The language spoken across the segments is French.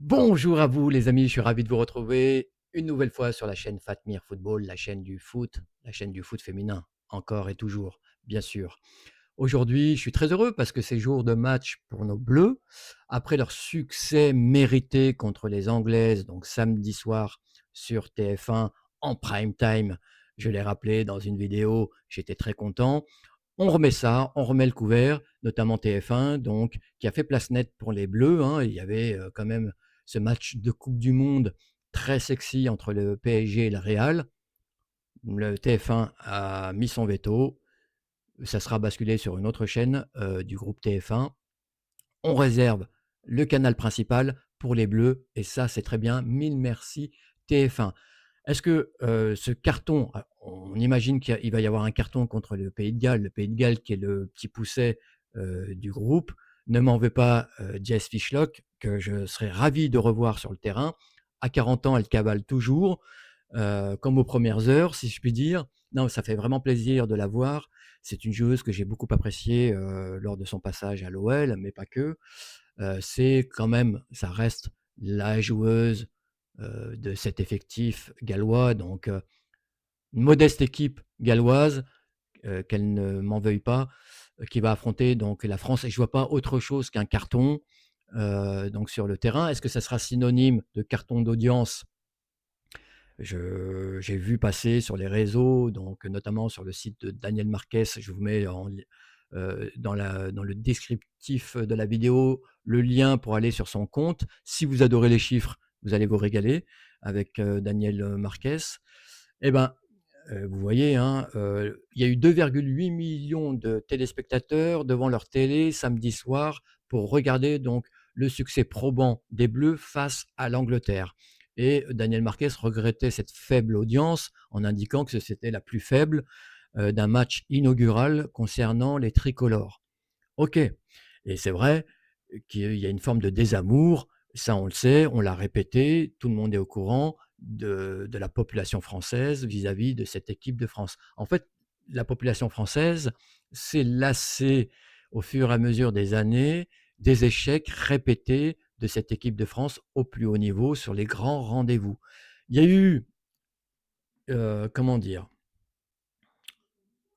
Bonjour à vous les amis, je suis ravi de vous retrouver une nouvelle fois sur la chaîne Fatmir Football, la chaîne du foot féminin, encore et toujours, bien sûr. Aujourd'hui, je suis très heureux parce que c'est jour de match pour nos Bleus. Après leur succès mérité contre les Anglaises, donc samedi soir sur TF1 en prime time, je l'ai rappelé dans une vidéo, j'étais très content. On remet ça, on remet le couvert, notamment TF1, donc, qui a fait place nette pour les Bleus, hein. Il y avait quand même ce match de Coupe du Monde très sexy entre le PSG et le Real. Le TF1 a mis son veto. Ça sera basculé sur une autre chaîne du groupe TF1. On réserve le canal principal pour les Bleus et ça, c'est très bien. Mille merci TF1. Est-ce que ce carton, on imagine qu'il va y avoir un carton contre le Pays de Galles qui est le petit pousset du groupe. Ne m'en veux pas, Jess Fishlock, que je serais ravi de revoir sur le terrain. À 40 ans, elle cavale toujours, comme aux premières heures, si je puis dire. Non, ça fait vraiment plaisir de la voir. C'est une joueuse que j'ai beaucoup appréciée lors de son passage à l'OL, mais pas que. C'est quand même, ça reste la joueuse de cet effectif gallois. Donc, une modeste équipe galloise, qu'elle ne m'en veuille pas, qui va affronter donc la France. Et je vois pas autre chose qu'un carton donc sur le terrain. Est-ce que ça sera synonyme de carton d'audience? J'ai vu passer sur les réseaux, donc notamment sur le site de Daniel Marquez, je vous mets dans le descriptif de la vidéo le lien pour aller sur son compte. Si vous adorez les chiffres, vous allez vous régaler avec Daniel Marquez. Eh ben, vous voyez, hein, il y a eu 2,8 millions de téléspectateurs devant leur télé samedi soir pour regarder donc le succès probant des Bleus face à l'Angleterre. Et Daniel Marquez regrettait cette faible audience en indiquant que c'était la plus faible d'un match inaugural concernant les tricolores. OK, et c'est vrai qu'il y a une forme de désamour, ça on le sait, on l'a répété, tout le monde est au courant de la population française vis-à-vis de cette équipe de France. En fait, la population française s'est lassée au fur et à mesure des années des échecs répétés de cette équipe de France au plus haut niveau sur les grands rendez-vous. Il y a eu, comment dire?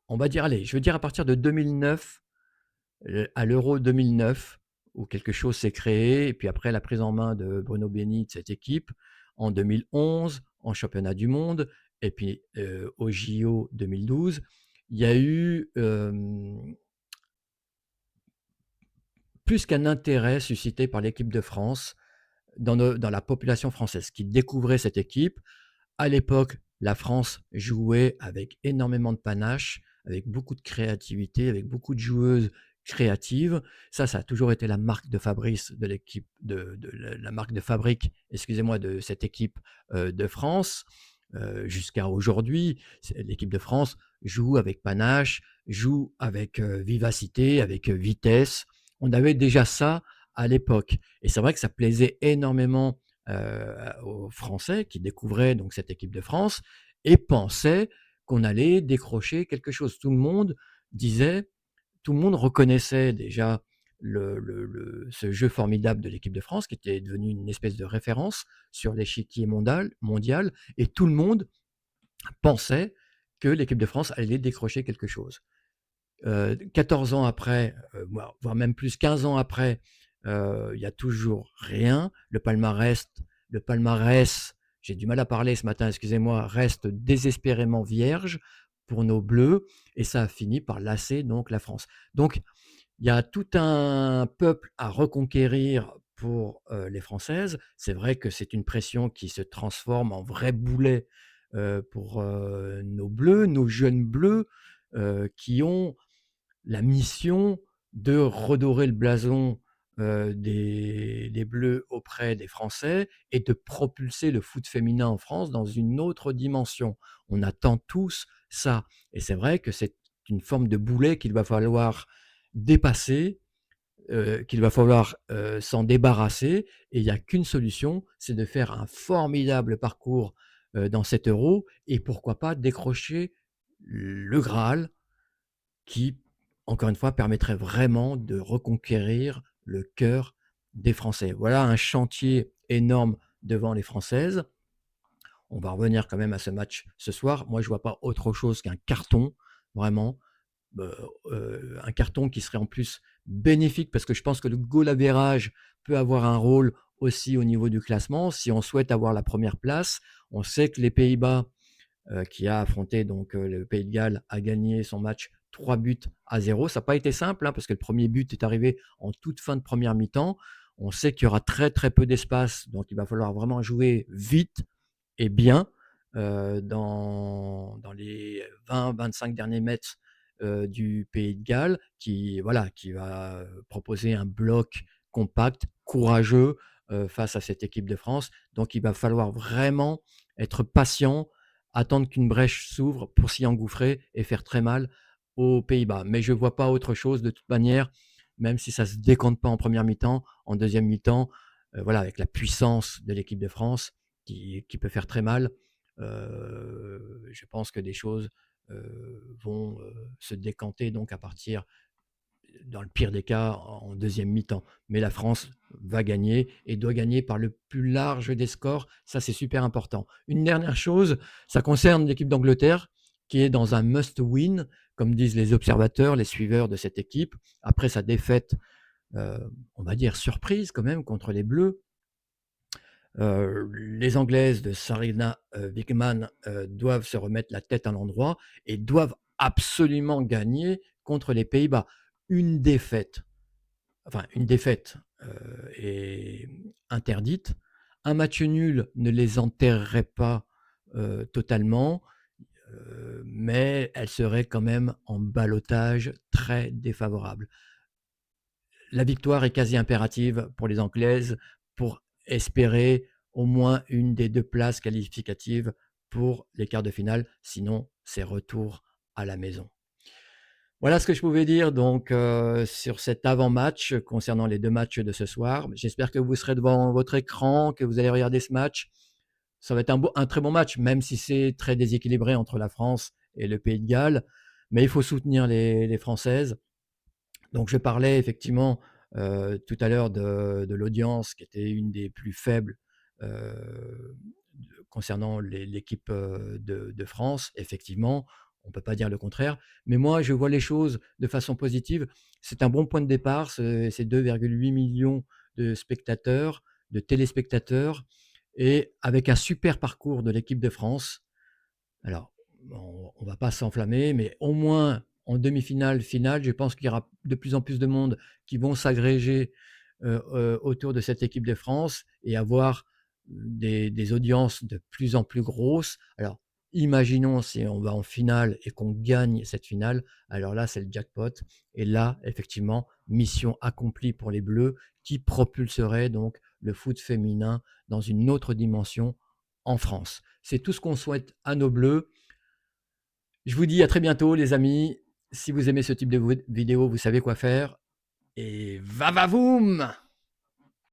On va dire, allez, je veux dire à partir de 2009, à l'Euro 2009, où quelque chose s'est créé, et puis après la prise en main de Bruno Beni de cette équipe, en 2011, en championnat du monde, et puis au JO 2012, il y a eu plus qu'un intérêt suscité par l'équipe de France dans la population française qui découvrait cette équipe. À l'époque, la France jouait avec énormément de panache, avec beaucoup de créativité, avec beaucoup de joueuses créatives. Ça a toujours été la marque de fabrice de l'équipe, de la marque de fabrique, excusez-moi, de cette équipe de France. Jusqu'à aujourd'hui, l'équipe de France joue avec panache, joue avec vivacité, avec vitesse. On avait déjà ça à l'époque. Et c'est vrai que ça plaisait énormément aux Français qui découvraient donc cette équipe de France et pensaient qu'on allait décrocher quelque chose. Disait, tout le monde reconnaissait déjà ce jeu formidable de l'équipe de France qui était devenu une espèce de référence sur l'échiquier mondial et tout le monde pensait que l'équipe de France allait décrocher quelque chose. 14 ans après, voire même plus 15 ans après, il y a toujours rien. Le palmarès, j'ai du mal à parler ce matin, excusez-moi, reste désespérément vierge pour nos Bleus et ça a fini par lasser donc la France. Donc il y a tout un peuple à reconquérir pour les Françaises. C'est vrai que c'est une pression qui se transforme en vrai boulet pour nos Bleus, nos jeunes Bleus qui ont la mission de redorer le blason des Bleus auprès des Français et de propulser le foot féminin en France dans une autre dimension. On attend tous ça. Et c'est vrai que c'est une forme de boulet qu'il va falloir dépasser, qu'il va falloir s'en débarrasser. Et il n'y a qu'une solution, c'est de faire un formidable parcours dans cet euro et pourquoi pas décrocher le Graal qui, encore une fois, permettrait vraiment de reconquérir le cœur des Français. Voilà un chantier énorme devant les Françaises. On va revenir quand même à ce match ce soir. Moi, je ne vois pas autre chose qu'un carton, vraiment. Un carton qui serait en plus bénéfique parce que je pense que le goal average peut avoir un rôle aussi au niveau du classement. Si on souhaite avoir la première place, on sait que les Pays-Bas, qui a affronté donc le Pays de Galles, a gagné son match 3 buts à 0. Ça n'a pas été simple hein, parce que le premier but est arrivé en toute fin de première mi-temps. On sait qu'il y aura très très peu d'espace, donc il va falloir vraiment jouer vite et bien dans les 20-25 derniers mètres du Pays de Galles, voilà, qui va proposer un bloc compact, courageux face à cette équipe de France. Donc il va falloir vraiment être patient, attendre qu'une brèche s'ouvre pour s'y engouffrer et faire très mal aux Pays-Bas. Mais je ne vois pas autre chose de toute manière, même si ça ne se décompte pas en première mi-temps, en deuxième mi-temps, voilà, avec la puissance de l'équipe de France, qui peut faire très mal. Je pense que des choses vont se décanter donc à partir, dans le pire des cas, en deuxième mi-temps. Mais la France va gagner et doit gagner par le plus large des scores. Ça, c'est super important. Une dernière chose, ça concerne l'équipe d'Angleterre qui est dans un must-win, comme disent les observateurs, les suiveurs de cette équipe, après sa défaite, euh, on va dire surprise quand même, contre les Bleus. Les Anglaises de Sarina Wiegman doivent se remettre la tête à l'endroit et doivent absolument gagner contre les Pays-Bas. Une défaite, une défaite est interdite. Un match nul ne les enterrerait pas totalement, mais elle serait quand même en ballottage très défavorable. La victoire est quasi impérative pour les Anglaises pour espérer au moins une des deux places qualificatives pour les quarts de finale. Sinon, c'est retour à la maison. Voilà ce que je pouvais dire donc sur cet avant-match concernant les deux matchs de ce soir. J'espère que vous serez devant votre écran, que vous allez regarder ce match. Ça va être un très bon match, même si c'est très déséquilibré entre la France et le Pays de Galles. Mais il faut soutenir les Françaises. Donc je parlais effectivement tout à l'heure de l'audience qui était une des plus faibles concernant l'équipe de France. Effectivement, on ne peut pas dire le contraire. Mais moi, je vois les choses de façon positive. C'est un bon point de départ, ces 2,8 millions de spectateurs, de téléspectateurs, et avec un super parcours de l'équipe de France. Alors, on ne va pas s'enflammer, mais au moins en demi-finale, finale, je pense qu'il y aura de plus en plus de monde qui vont s'agréger autour de cette équipe de France et avoir des audiences de plus en plus grosses. Alors, imaginons si on va en finale et qu'on gagne cette finale, alors là, c'est le jackpot. Et là, effectivement, mission accomplie pour les Bleus qui propulserait donc le foot féminin dans une autre dimension en France. C'est tout ce qu'on souhaite à nos Bleus. Je vous dis à très bientôt, les amis. Si vous aimez ce type de vidéo, vous savez quoi faire. Et va va voum!